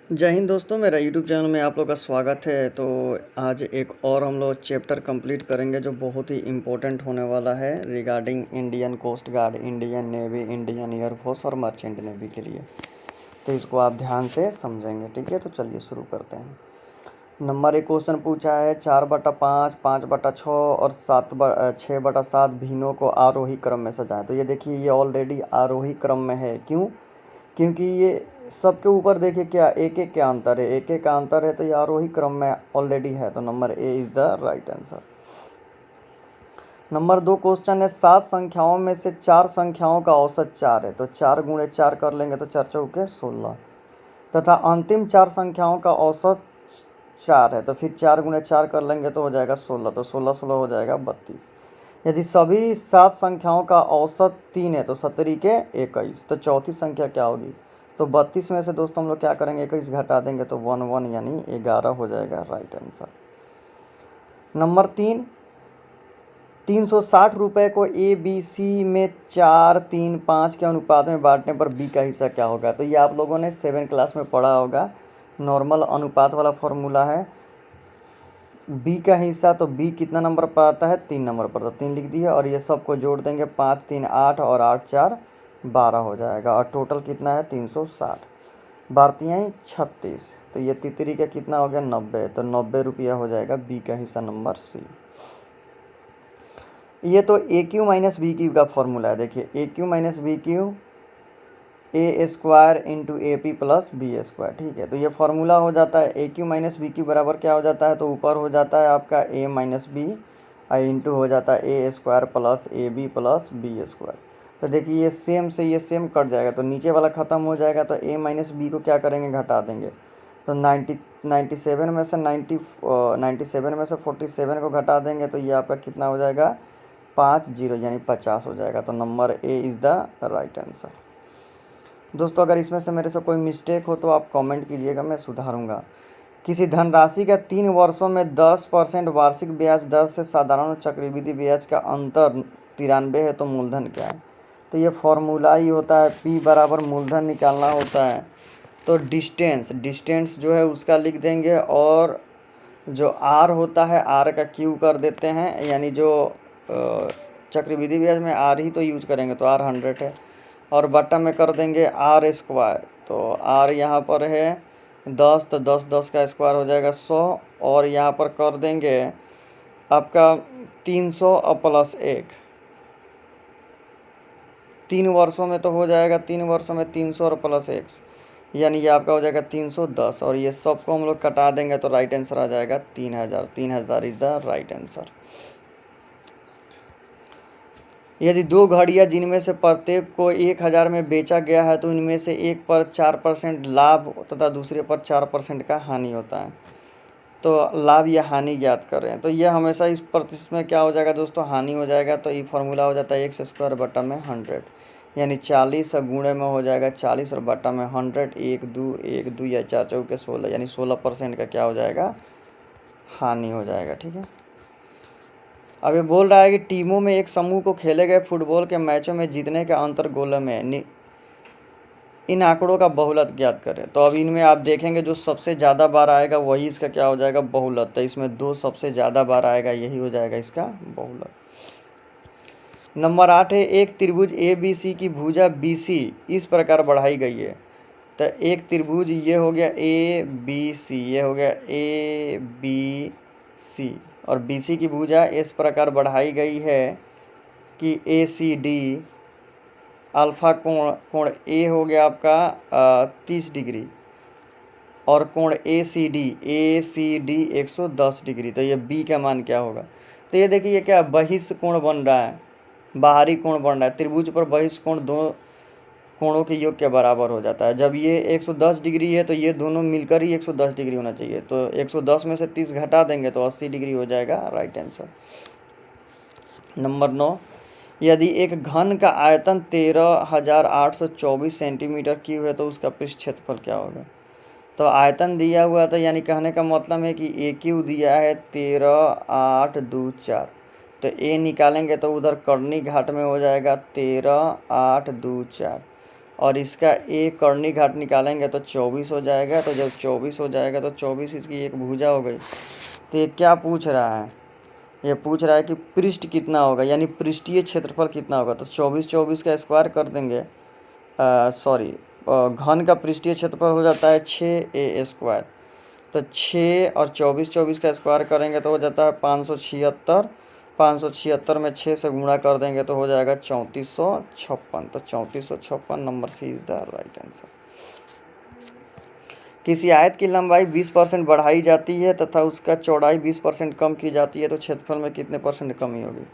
जय हिंद दोस्तों, मेरा यूट्यूब चैनल में आप लोग का स्वागत है। तो आज एक और हम लोग चैप्टर कंप्लीट करेंगे जो बहुत ही इम्पोर्टेंट होने वाला है regarding Indian coast guard, Indian navy, Indian air force और मर्चेंट नेवी के लिए। तो इसको आप ध्यान से समझेंगे, ठीक है। तो चलिए शुरू करते हैं। नंबर एक क्वेश्चन पूछा है 4/5, 5/6 और 6/7 भीनों को आरोही क्रम में सजाएं। तो ये देखिए, ये ऑलरेडी आरोही क्रम में है। क्यों? क्योंकि ये सबके ऊपर देखिए क्या एक एक का अंतर है, एक एक का अंतर है, तो ये आरोही क्रम में ऑलरेडी है। तो number A is the right answer. Number दो क्वेश्चन है 7 संख्याओं में से 4 संख्याओं का औसत 4 है। तो 4 गुणे 4 कर लेंगे तो 4 चौके 16 तथा अंतिम 4 संख्याओं का औसत 4 है। तो फिर 4 गुणे 4 कर लेंगे तो हो जाएगा 16। तो 16 16 हो जाएगा 32। यदि सभी 7 संख्याओं का औसत 3 है तो 17 के 21। तो चौथी संख्या क्या होगी? तो 32 में से दोस्तों हम लोग क्या करेंगे, 21 घटा देंगे तो 1 यानी 11 हो जाएगा राइट आंसर। नंबर 360 रुपये को ए बी सी में 4 3 5 के अनुपात में बांटने पर बी का हिस्सा क्या होगा? तो ये आप लोगों ने 7 क्लास में पढ़ा होगा। नॉर्मल अनुपात वाला फॉर्मूला है। बी का हिस्सा, तो बी कितना नंबर पर आता है? 3 नंबर पर। तो 3 लिख दिया और ये सबको जोड़ देंगे, 5 3 8 और 8 4 12 हो जाएगा। और टोटल कितना है? 360। भारतीय 36। तो ये तितरी का कितना हो गया? 90। तो 90 रुपया हो जाएगा बी का हिस्सा नंबर सी। ये तो a q minus b q का फॉर्मूला है। देखिए a q minus b q a square into a p plus b square, ठीक है। तो ये फार्मूला हो जाता है a q minus b q बराबर क्या हो जाता है? तो ऊपर हो जाता है आपका ए माइनस बी और इंटू हो जाता है a square plus a b plus b square. तो देखिए ये सेम से ये सेम कट जाएगा तो नीचे वाला ख़त्म हो जाएगा। तो ए माइनस बी को क्या करेंगे? घटा देंगे। तो 97 में से 97 में से 47 को घटा देंगे तो ये आपका कितना हो जाएगा? 50 यानी 50 हो जाएगा। तो number A is the right answer. दोस्तों अगर इसमें से मेरे से कोई मिस्टेक हो तो आप कमेंट कीजिएगा, मैं सुधारूंगा। किसी धनराशि का 3 वर्षों में 10% वार्षिक ब्याज दर से साधारण और चक्रवृद्धि ब्याज का अंतर 93 है, तो मूलधन क्या है? तो ये फॉर्मूला ही होता है, पी बराबर मूलधन निकालना होता है। तो डिस्टेंस जो है उसका लिख देंगे और जो आर होता है आर का क्यू कर देते हैं, यानी जो चक्रवृद्धि ब्याज में आर ही तो यूज करेंगे तो आर 100 है और बट्टा में कर देंगे आर स्क्वायर। तो आर यहाँ पर है 10, तो 10 का स्क्वायर हो जाएगा 100 और यहाँ पर कर देंगे आपका 300 और प्लस 1। 3 वर्षों में तो हो जाएगा, 3 वर्षों में 300 और प्लस 1 यानी ये आपका हो जाएगा 310 और ये सबको हम लोग कटा देंगे तो राइट आंसर आ जाएगा 3000। 3000 इज द राइट आंसर। यदि 2 घड़ियां जिनमें से प्रत्येक को 1000 में बेचा गया है तो इनमें से एक पर 4% लाभ तथा दूसरे पर 4% का हानि होता है। तो लाभ या हानि ज्ञात करें। तो यह हमेशा इस प्रतिशत में क्या हो जाएगा दोस्तों? हानि हो जाएगा। तो ये फॉर्मूला हो जाता है एक्स स्क्वायर बटा में 100 यानी 40 और गुणे में हो जाएगा 40 और बटा में 100। 1 2 या 4 चौके 16 यानी 16% का क्या हो जाएगा? हानि हो जाएगा, ठीक है। अब ये बोल रहा है कि टीमों में एक समूह को खेले गए फुटबॉल के मैचों में जीतने का अंतर गोलों में इन आंकड़ों का बहुलक ज्ञात करें। तो अब इनमें आप देखेंगे जो सबसे ज़्यादा बार आएगा वही इसका क्या हो जाएगा? बहुलक। तो इसमें 2 सबसे ज़्यादा बार आएगा, यही हो जाएगा इसका बहुलक। नंबर 8 है एक त्रिभुज ए बी सी की भुजा बी सी इस प्रकार बढ़ाई गई है। तो एक त्रिभुज ये हो गया ए बी सी, ये हो गया ए बी सी और बी सी की भुजा इस प्रकार बढ़ाई गई है कि ए सी डी अल्फ़ा कोण ए हो गया आपका 30 डिग्री और कोण ए सी डी 110 डिग्री। तो ये बी का मान क्या होगा? तो ये देखिए ये क्या बहिष्ठ कोण बन रहा है, बाहरी कोण बन रहा है। त्रिभुज पर बहिष्ठ कोण दो कोणों के योग के बराबर हो जाता है। जब ये 110 डिग्री है तो ये दोनों मिलकर ही 110 डिग्री होना चाहिए। तो 110 में से 30 घटा देंगे तो 80 डिग्री हो जाएगा राइट आंसर। नंबर 9 यदि एक घन का आयतन 13,824 सेंटीमीटर क्यूब है तो उसका पृष्ठ क्षेत्रफल क्या होगा? तो आयतन दिया हुआ था, यानी कहने का मतलब है कि ए क्यू दिया है 13,824। तो ए निकालेंगे तो उधर कर्णी घाट में हो जाएगा 13,824। और इसका एक कर्णी घाट निकालेंगे तो 24 हो जाएगा। तो जब 24 हो जाएगा तो 24 इसकी एक भुजा हो गई। तो ये क्या पूछ रहा है, ये पूछ रहा है कि पृष्ठ कितना होगा, यानी पृष्ठीय क्षेत्रफल कितना होगा। तो 24 का स्क्वायर कर देंगे, सॉरी घन का पृष्ठीय क्षेत्रफल हो जाता है 6a स्क्वायर। तो 6 और 24 का स्क्वायर करेंगे तो हो जाता है 576। 576 में 6 से गुणा कर देंगे तो हो जाएगा 3456। तो 3456 number C is the right answer. किसी आयत की लंबाई 20% बढ़ाई जाती है तथा उसका चौड़ाई 20% कम की जाती है तो क्षेत्रफल में कितने परसेंट कमी होगी।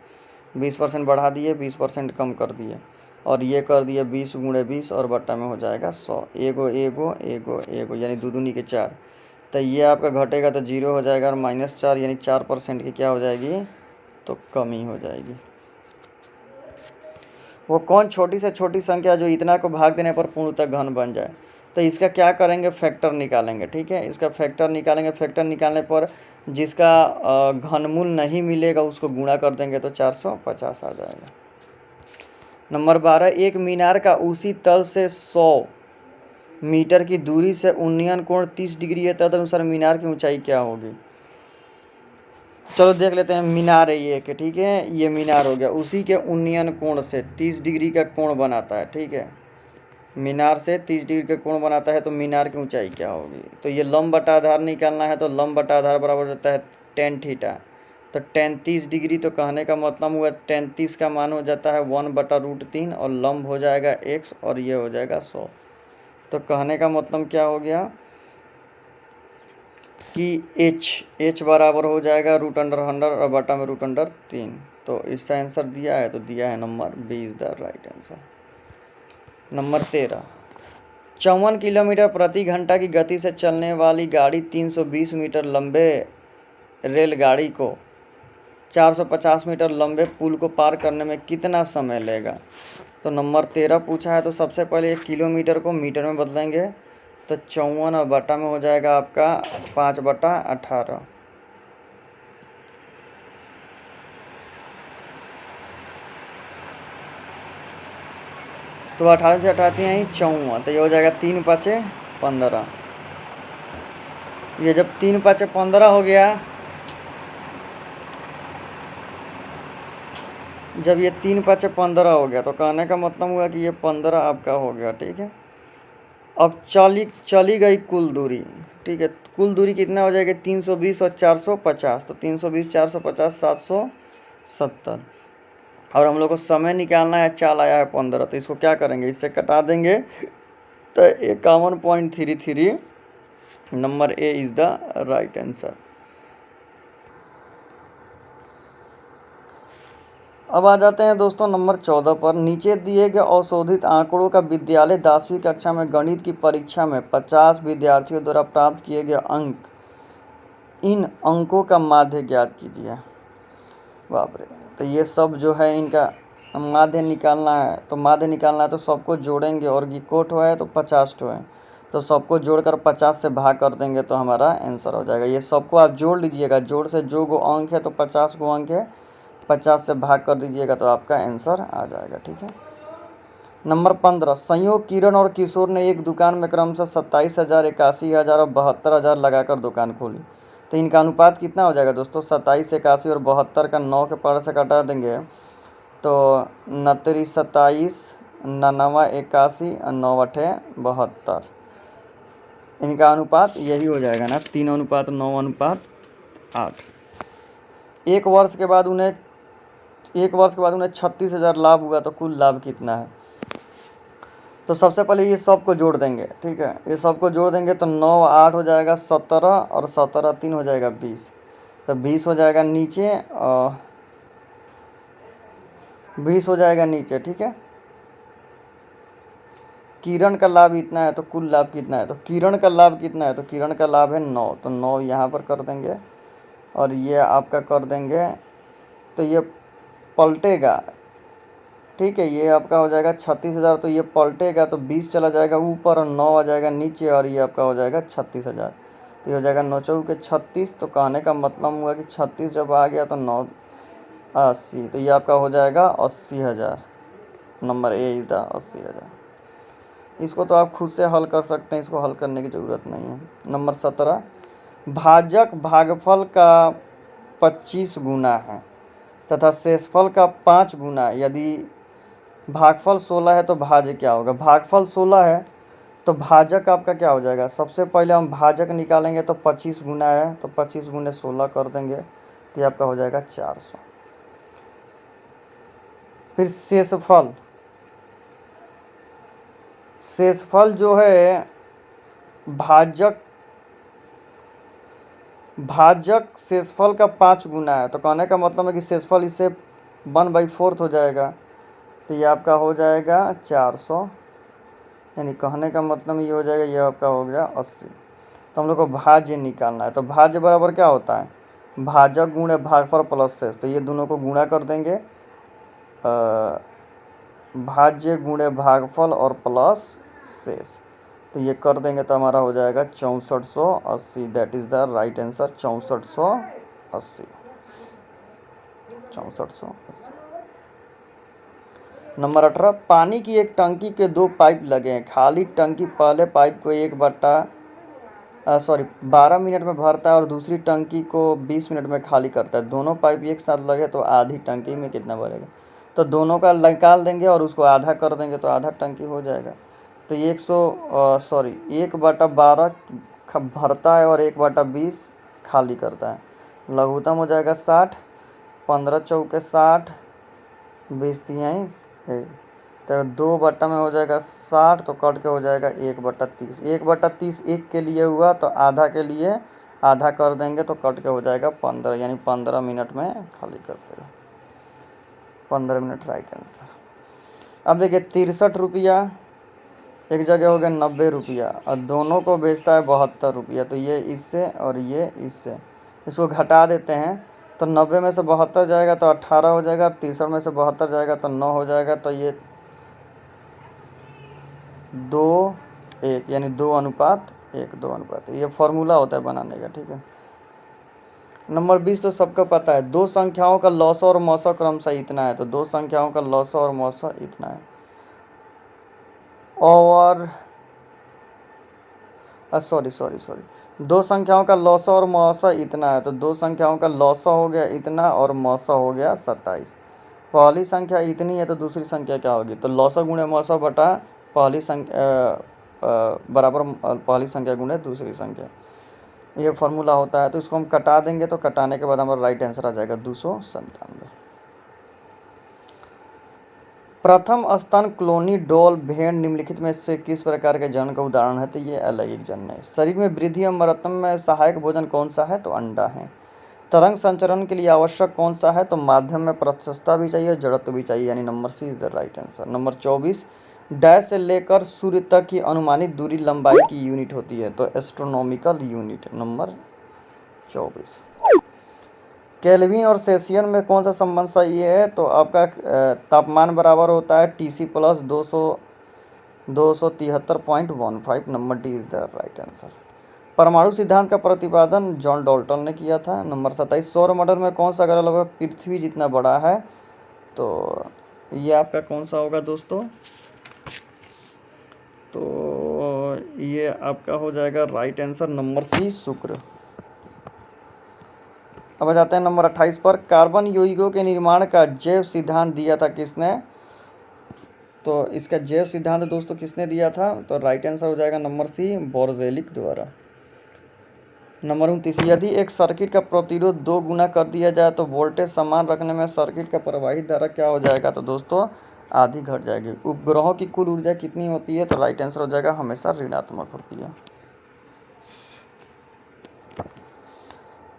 20% बढ़ा दिए, 20% कम कर दिए, और ये कर दिए 20 × 20 और बट्टा में हो जाएगा 100। एगो एगो एगो एगो यानी दूनी के 4। तो ये आपका घटेगा तो 0 हो जाएगा, और -4 यानी 4% की क्या हो जाएगी, तो कमी हो जाएगी। वो कौन छोटी से छोटी संख्या जो इतना को भाग देने पर पूर्णतः घन बन जाए। तो इसका क्या करेंगे, फैक्टर निकालेंगे। ठीक है, इसका फैक्टर निकालेंगे। फैक्टर निकालने पर जिसका घनमूल नहीं मिलेगा उसको गुणा कर देंगे तो 450 आ जाएगा। नंबर 12, एक मीनार का उसी तल से 100 मीटर की दूरी से उन्नयन कोण 30 डिग्री है, तदनुसार मीनार की ऊंचाई क्या होगी। चलो देख लेते हैं। मीनार है ये कि ठीक है, ये मीनार हो गया, उसी के उन्नयन कोण से 30 डिग्री का कोण बनाता है। ठीक है, मीनार से 30 डिग्री का कोण बनाता है तो मीनार की ऊंचाई क्या होगी। तो ये लंब बटा आधार निकालना है, तो लंब बटा आधार बराबर होता है tan थीटा। तो tan 30 डिग्री, तो कहने का मतलब हुआ tan 30 का मान हो जाता है 1/√3 और लंब हो जाएगा x और ये हो जाएगा 100। तो कहने का मतलब क्या हो गया कि h बराबर हो जाएगा √100 और बटा में √3। तो इसका आंसर दिया है, तो दिया है number B is the right answer. Number 13, 54 kilometre प्रति घंटा की गति से चलने वाली गाड़ी 320 मीटर लंबे रेलगाड़ी को 450 मीटर लंबे पुल को पार करने में कितना समय लेगा। तो नंबर 13 पूछा है, तो सबसे पहले 1 किलोमीटर को मीटर में बदलेंगे। तो 54 और बटा में हो जाएगा आपका 5/18। तो 18 से 88 यहीं 54, तो ये हो जाएगा 3 × 5 = 15। ये जब 3 × 5 = 15 हो गया, जब ये 3 × 5 = 15 हो गया, तो कहने का मतलब हुआ कि ये 15 आपका हो गया। ठीक है, अब चली गई कुल दूरी। ठीक है, कुल दूरी कितना हो जाएगा, 320 और 450। तो 320 450 770। और हम लोग को समय निकालना है, चाल आया है 15। तो इसको क्या करेंगे, इससे कटा देंगे तो 51.33। Number A is the right answer. अब आ जाते हैं दोस्तों नंबर 14 पर। नीचे दिए गए अवशोधित आंकड़ों का विद्यालय 10वीं कक्षा में गणित की परीक्षा में 50 विद्यार्थियों द्वारा प्राप्त किए गए अंक, इन अंकों का माध्य ज्ञात कीजिए। बाप रे, तो ये सब जो है इनका माध्य निकालना है। तो माध्य निकालना है तो सबको जोड़ेंगे, और को ठो है तो 50 ठो है, तो सबको जोड़कर 50 से भाग कर देंगे तो हमारा आंसर हो जाएगा। ये सबको आप जोड़ लीजिएगा, जोड़ से जो गो अंक है तो 50 गो अंक है, 50 से भाग कर दीजिएगा तो आपका आंसर आ जाएगा। ठीक है, नंबर 15, संयोग किरण और किशोर ने एक दुकान में क्रमशः 27,000, 81,000 और 72,000 लगाकर दुकान खोली। तो इनका अनुपात कितना हो जाएगा दोस्तों, 27, 81 और 72 का 9 के पार से घटा देंगे तो 29, 27, 99, 81 और 9 × 72। इनका अनुपात यही हो जाएगा ना, 3:9:8। एक वर्ष के बाद उन्हें 36,000 लाभ हुआ, तो कुल लाभ कितना है। तो सबसे पहले ये सबको जोड़ देंगे। ठीक है, ये सबको जोड़ देंगे तो 9 8 हो जाएगा 17, और 17 3 हो जाएगा 20। तो 20 हो जाएगा नीचे, और 20 हो जाएगा नीचे। ठीक है, किरण का लाभ इतना है तो कुल लाभ कितना है। तो किरण का लाभ कितना है, तो किरण का लाभ है 9, तो 9 यहाँ पर कर देंगे, और ये आपका कर देंगे तो ये पलटेगा। ठीक है, ये आपका हो जाएगा 36,000, तो ये पलटेगा तो 20 चला जाएगा ऊपर और 9 आ जाएगा नीचे, और ये आपका हो जाएगा 36,000। तो ये हो जाएगा 9 × 36। तो कहने का मतलब हुआ कि 36 जब आ गया तो 9 80, तो ये आपका हो जाएगा 80,000। Number A is the 80,000। इसको तो आप खुद से हल कर सकते हैं, इसको हल करने की ज़रूरत नहीं है। नंबर 17, भाजक भागफल का 25 गुना है तथा शेषफल का 5 गुना है। यदि भागफल 16 है तो भाज्य क्या होगा? भागफल 16 है तो भाजक आपका क्या हो जाएगा? सबसे पहले हम भाजक निकालेंगे तो 25 गुना है, तो 25 गुने 16 कर देंगे तो ये आपका हो जाएगा 400। फिर शेषफल, शेषफल जो है भाजक शेषफल का 5 गुना है, तो कहने का मतलब है कि शेषफल इससे 1/4 हो जाएगा, तो ये आपका हो जाएगा 400। यानी कहने का मतलब ये हो जाएगा, ये आपका हो गया 80। तो हम लोग को भाज्य निकालना है, तो भाज्य बराबर क्या होता है? भाजक गुणे भागफल प्लस शेष, तो ये दोनों को गुणा कर देंगे, भाज्य गुणे भागफल और प्लस शेष, तो ये कर देंगे तो हमारा हो जाएगा 6480। That is the right answer, 6480, 6480। Number 18, पानी की एक टंकी के 2 पाइप लगे हैं। खाली टंकी पहले पाइप को 12 मिनट में भरता है और दूसरी टंकी को 20 मिनट में खाली करता है। दोनों पाइप एक साथ लगे तो आधी टंकी में कितना भरेगा? तो दोनों का निकाल देंगे और उसको आधा कर देंगे तो आधा टंकी हो जाएगा। तो 1/12 भरता है और 1/20 खाली करता है। लघुत्तम हो जाएगा 60, 15 चौके 60, 20 तिहाई, तो 2 बट्टा में हो जाएगा 60, तो कट के हो जाएगा 1/30। 1/30 एक के लिए हुआ तो आधा के लिए आधा कर देंगे तो कट के हो जाएगा 15, यानी 15 मिनट में खाली कर देगा। 15 मिनट राइट आंसर। अब देखिए 63 रुपया एक जगह हो गया 90 रुपया और दोनों को बेचता है 72 रुपया, तो ये इससे और ये इससे, इसको घटा देते हैं तो 90 में से 72 जाएगा तो 18 हो जाएगा, 63 में से 72 जाएगा तो 9 हो जाएगा, तो ये 2:1 यानी 2:1, 2:1। ये फॉर्मूला होता है बनाने का, ठीक है। नंबर 20 तो सबको पता है, 2 संख्याओं का लौसा और मौसा क्रमशः इतना है, तो 2 संख्याओं का लौसा और मौसा इतना है। और सॉरी 2 संख्याओं का लौसा और मौसा इतना है, तो 2 संख्याओं का लौसा हो गया इतना और मौसा हो गया 27। पहली संख्या इतनी है तो दूसरी संख्या क्या होगी? तो लौसा गुणे मौसा बटा पहली संख्या बराबर पहली संख्या गुणे दूसरी संख्या, ये फार्मूला होता है। तो इसको हम कटा देंगे तो कटाने के बाद हमारा राइट आंसर आ जाएगा 297। प्रथम स्तन क्लोनी डोल भेड़ निम्नलिखित में से किस प्रकार के जनन का उदाहरण है? तो ये अलैंगिक जनन है। शरीर में वृद्धि एवं मरत्तम में सहायक भोजन कौन सा है? तो अंडा है। तरंग संचरण के लिए आवश्यक कौन सा है? तो माध्यम में प्रस्थता भी चाहिए, जड़त्व भी चाहिए, यानी number C is the right answer. Number 24, dash से लेकर सूर्य तक की अनुमानित दूरी लंबाई की यूनिट होती है, तो एस्ट्रोनॉमिकल यूनिट, नंबर 24। केल्विन और सेल्सियस में कौन सा संबंध सही है? तो आपका तापमान बराबर होता है TC plus 273.15, number D is the right answer. परमाणु सिद्धांत का प्रतिपादन जॉन डाल्टन ने किया था। नंबर 27, सौर मंडल में कौन सा ग्रह लगभग पृथ्वी जितना बड़ा है? तो ये आपका कौन सा होगा दोस्तों? तो ये आपका हो जाएगा राइट आंसर, नंबर सी शुक्र। अब आ जाते हैं नंबर 28 पर, कार्बन यौगिकों के निर्माण का जैव सिद्धांत दिया था किसने? तो इसका जैव सिद्धांत दोस्तों किसने दिया था? तो राइट आंसर हो जाएगा नंबर सी, बोर्जेलिक द्वारा। नंबर 29, यदि एक सर्किट का प्रतिरोध 2 गुना कर दिया जाए तो वोल्टेज समान रखने में सर्किट का प्रवाहित धारा क्या हो जाएगा? तो दोस्तों आधी घट जाएगी। उपग्रहों की कुल ऊर्जा कितनी होती है? तो राइट आंसर हो जाएगा हमेशा ऋणात्मक होती है।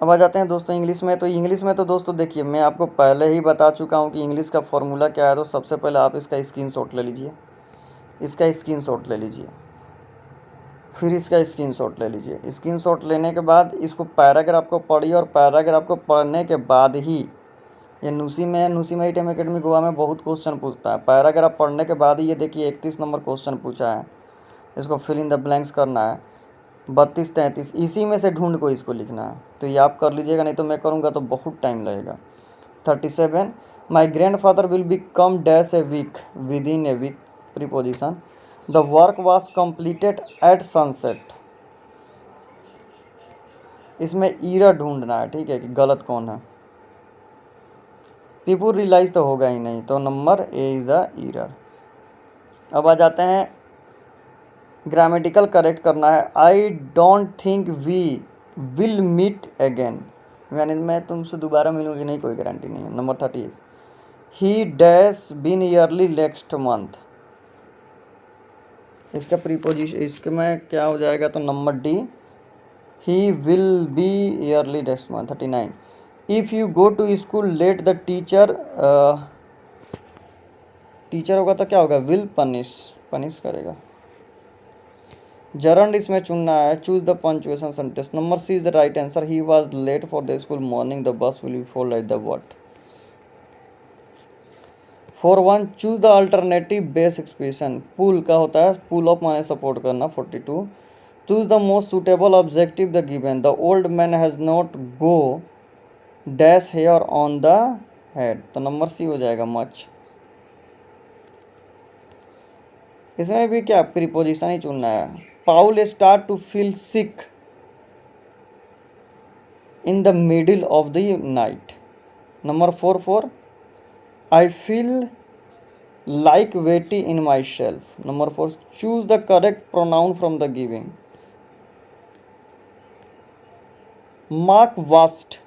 अब आ जाते हैं दोस्तों इंग्लिश में। तो इंग्लिश में तो दोस्तों देखिए, मैं आपको पहले ही बता चुका हूँ कि इंग्लिश का फॉर्मूला क्या है। तो सबसे पहले आप इसका स्क्रीनशॉट ले लीजिए, इसका स्क्रीनशॉट ले लीजिए, फिर इसका स्क्रीनशॉट ले लीजिए। स्क्रीनशॉट लेने के बाद इसको पैराग्राफ को पढ़िए और पैराग्राफ को पढ़ने के बाद ही, ये नुसी में टेम अकेडमी गोवा में बहुत क्वेश्चन पूछता है। पैराग्राफ पढ़ने के बाद ही ये देखिए 31 नंबर क्वेश्चन पूछा है, इसको फिल इन द ब्लैंक्स करना है। 32, 33 इसी में से ढूंढ को इसको लिखना है, तो ये आप कर लीजिएगा, नहीं तो मैं करूँगा तो बहुत टाइम लगेगा। 37, my grandfather will become dash a week within a week preposition. The work was completed at sunset. इसमें ईरर ढूंढना है, ठीक है, कि गलत कौन है। पीपल रियलाइज तो होगा ही नहीं, तो number A is the error. अब आ जाते हैं ग्रामेटिकल करेक्ट करना है। I don't think we will meet again, यानी मैं तुमसे दोबारा मिलूंगी नहीं, कोई गारंटी नहीं है। Number 30 he dash been early next month. इसका प्रीपोजिशन इसके में क्या हो जाएगा, तो number D, he will be early next month. 39 if you go to school late the teacher, teacher होगा तो क्या होगा, विल पनिश करेगा। जरंड इसमें चुनना है। Choose the punctuation sentence. Number C is the right answer. He was late for the school morning, the bus will be for like the what. 41 choose the alternative base expression. Pull का होता है, pull up माने support करना। 42 choose the most suitable objective the given. The old man has not go dash hair on the head, तो number C हो जाएगा much. इसमें भी क्या प्रीपोजिशन ही चुनना है। Paul start to feel sick in the middle of the night. Number 44 I feel like weighty in my shelf. Number 4 choose the correct pronoun from the giving. Mark washed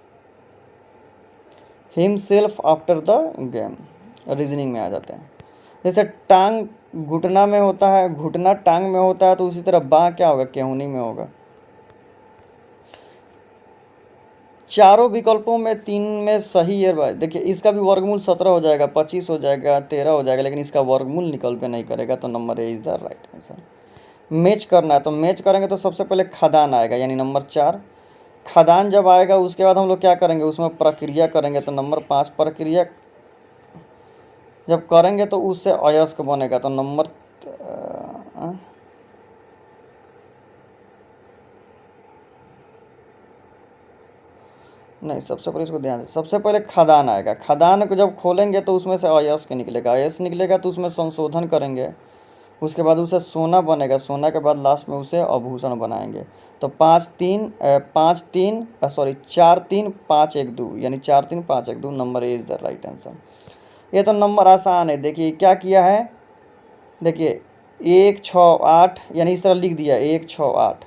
himself after the game. Reasoning में आ जाते हैं। जैसे टांग घुटना में होता है, घुटना टांग में होता है, तो उसी तरह बाँ क्या होगा, केहूनी में होगा। चारों विकल्पों में 3 में सही है। देखिए इसका भी वर्गमूल 17 हो जाएगा, 25 हो जाएगा, 13 हो जाएगा, लेकिन इसका वर्गमूल निकल पे नहीं करेगा, तो number A is the right answer. Match करना है, तो मैच करेंगे तो सबसे पहले खदान आएगा, यानी नंबर 4। खदान जब आएगा उसके बाद हम लोग क्या करेंगे, उसमें प्रक्रिया करेंगे, तो नंबर 5। प्रक्रिया जब करेंगे तो उससे अयस्क बनेगा, तो नंबर नहीं, सबसे पहले इसको ध्यान से, सबसे पहले खदान आएगा। खदान को जब खोलेंगे तो उसमें से अयस्क निकलेगा, अयस्क निकलेगा तो उसमें संशोधन करेंगे, उसके बाद उसे सोना बनेगा, सोना के बाद लास्ट में उसे आभूषण बनाएंगे। तो 4 3 5 1 2, यानी 4 3 5 1 2, number A is the right answer. ये तो नंबर आसान है। देखिए क्या किया है, देखिए 1 6 8, यानी इस तरह लिख दिया 1 6 8।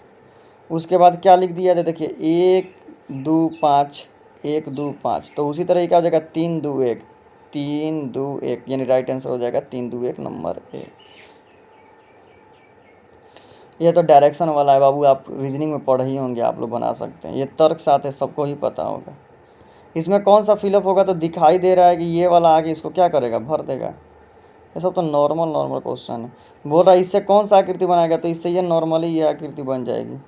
उसके बाद क्या लिख दिया, देखिए 1 2 5 1 2 5, तो उसी तरह क्या हो जाएगा 3 2 1 3 2 1, यानी राइट आंसर हो जाएगा 3 2 1, नंबर ए। ये तो डायरेक्शन वाला है बाबू, आप रीजनिंग में पढ़े ही होंगे, आप लोग बना सकते हैं। ये तर्क साथ है, सबको ही पता होगा। इसमें कौन सा फिलअप होगा, तो दिखाई दे रहा है कि ये वाला आगे इसको क्या करेगा, भर देगा। ये सब तो नॉर्मल क्वेश्चन है। बोल रहा है इससे कौन सा आकृति बनाएगा, तो इससे ये नॉर्मली ये आकृति बन जाएगी।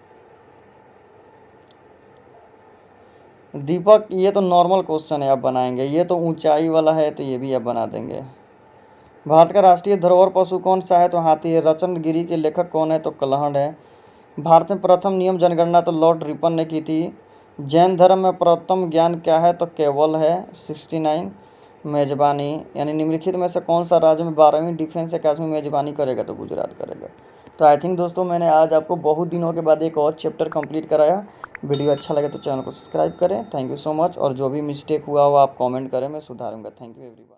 दीपक ये तो नॉर्मल क्वेश्चन है, आप बनाएंगे। ये तो ऊंचाई वाला है, तो ये भी आप बना देंगे। भारत का राष्ट्रीय धरोहर पशु कौन सा है, तो हाथी है। रचनगिरी के लेखक कौन है, तो कलहड़ है। भारत में प्रथम नियम जनगणना तो लॉर्ड रिपन ने की थी। जैन धर्म में प्रथम ज्ञान क्या है, तो केवल है। 69 मेजबानी, यानी निम्नलिखित में से कौन सा राज्य में 12वीं डिफेंस अकादमी मेजबानी करेगा, तो गुजरात करेगा। तो आई थिंक दोस्तों मैंने आज आपको बहुत दिनों के बाद एक और चैप्टर कंप्लीट कराया। वीडियो अच्छा लगे तो चैनल को सब्सक्राइब करें। Thank you so much. और जो भी मिस्टेक हुआ हो आप कमेंट करें, मैं सुधारूंगा। Thank you everyone.